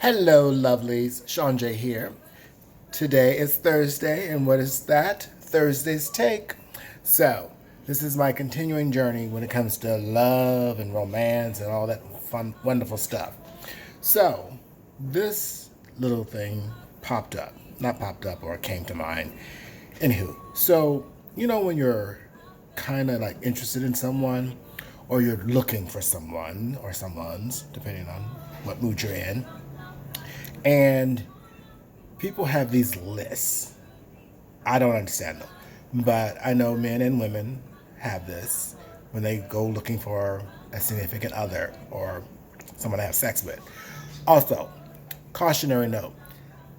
Hello, lovelies. Sean J here. Today is Thursday, and what is that? Thursday's Take. So, this is my continuing journey when it comes to love and romance and all that fun, wonderful stuff. So, this little thing popped up. Not popped up, or came to mind. Anywho, so, when you're kind of like interested in someone, or you're looking for someone or someone's, depending on what mood you're in, and people have these lists. I don't understand them, but I know men and women have this when they go looking for a significant other or someone to have sex with. Also, cautionary note,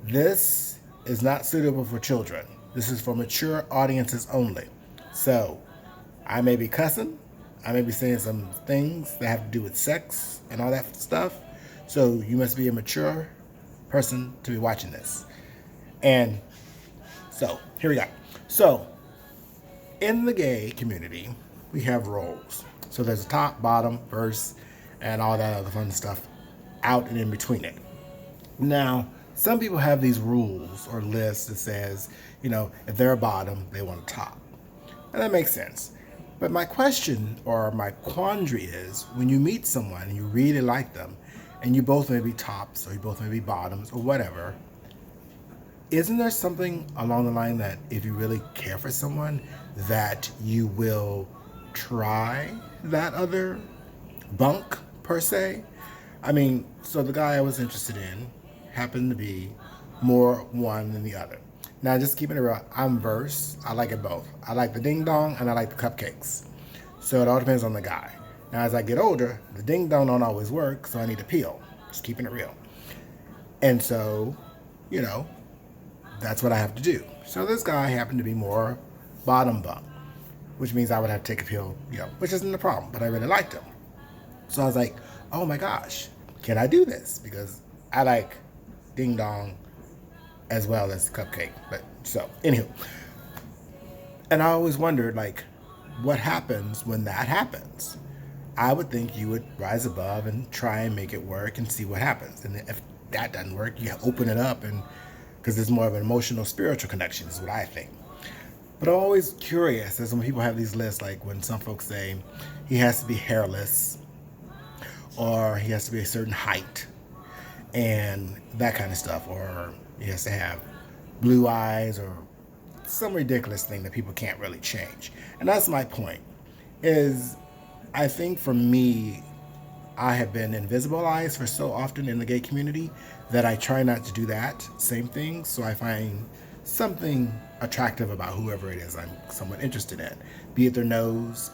this is not suitable for children. This is for mature audiences only. So, I may be cussing, I may be saying some things that have to do with sex and all that stuff. So, you must be a mature person to be watching this. And so, here we go. So, in the gay community, we have roles. So there's a top, bottom, verse, and all that other fun stuff out and in between it. Now, some people have these rules or lists that says, if they're a bottom, they want a top. And that makes sense. But my question or my quandary is when you meet someone and you really like them, and you both may be tops or you both may be bottoms or whatever, isn't there something along the line that if you really care for someone that you will try that other bunk per se? I mean, so the guy I was interested in happened to be more one than the other. Now, just keeping it real, I'm verse. I like it both. I like the ding dong and I like the cupcakes. So it all depends on the guy. Now, as I get older, the ding dong don't always work, so I need to peel. Just keeping it real. And so, that's what I have to do. So this guy happened to be more bottom bunk, which means I would have to take a pill, which isn't a problem, but I really liked him. So I was like, oh my gosh, can I do this? Because I like ding dong as well as cupcake. But so, anywho. And I always wondered, what happens when that happens? I would think you would rise above and try and make it work and see what happens. And if that doesn't work, you open it up, and because there's more of an emotional, spiritual connection is what I think. But I'm always curious as when people have these lists, like when some folks say he has to be hairless or he has to be a certain height and that kind of stuff, or he has to have blue eyes or some ridiculous thing that people can't really change. And that's my point, is I think for me, I have been invisibilized for so often in the gay community that I try not to do that same thing. So I find something attractive about whoever it is I'm somewhat interested in, be it their nose,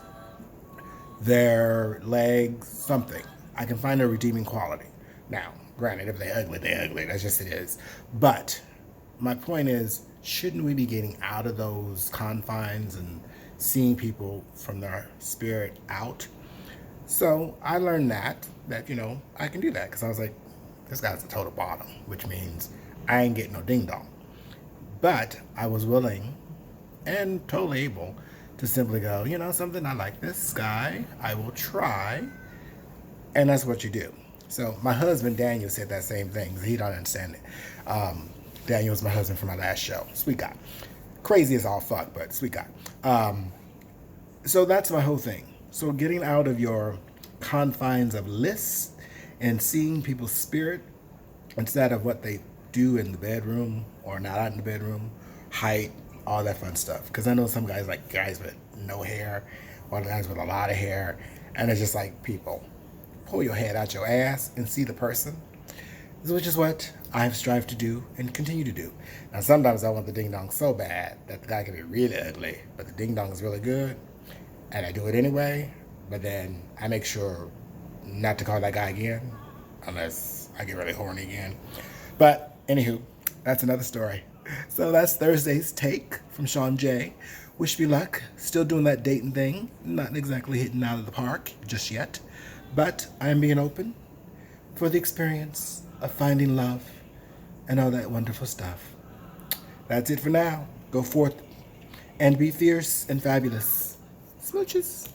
their legs, something. I can find a redeeming quality. Now, granted, if they're ugly. That's just it is. But my point is, shouldn't we be getting out of those confines and seeing people from their spirit out? So I learned that I can do that, because I was like, this guy's a total bottom, which means I ain't getting no ding dong. But I was willing and totally able to simply go, something, I like this guy, I will try. And that's what you do. So my husband, Daniel, said that same thing. He don't understand it. Daniel was my husband for my last show. Sweet guy. Crazy as all fuck, but sweet guy. So that's my whole thing. So getting out of your confines of lists and seeing people's spirit instead of what they do in the bedroom or not out in the bedroom, height, all that fun stuff. Because I know some guys like guys with no hair or guys with a lot of hair, and it's just like, people, pull your head out your ass and see the person, which is what I've strived to do and continue to do. Now, sometimes I want the ding dong so bad that the guy can be really ugly, but the ding dong is really good, and I do it anyway. But then I make sure not to call that guy again unless I get really horny again. But anywho, that's another story. So that's Thursday's Take from Sean J. Wish me luck. Still doing that dating thing. Not exactly hitting out of the park just yet. But I am being open for the experience of finding love and all that wonderful stuff. That's it for now. Go forth and be fierce and fabulous. Smooches.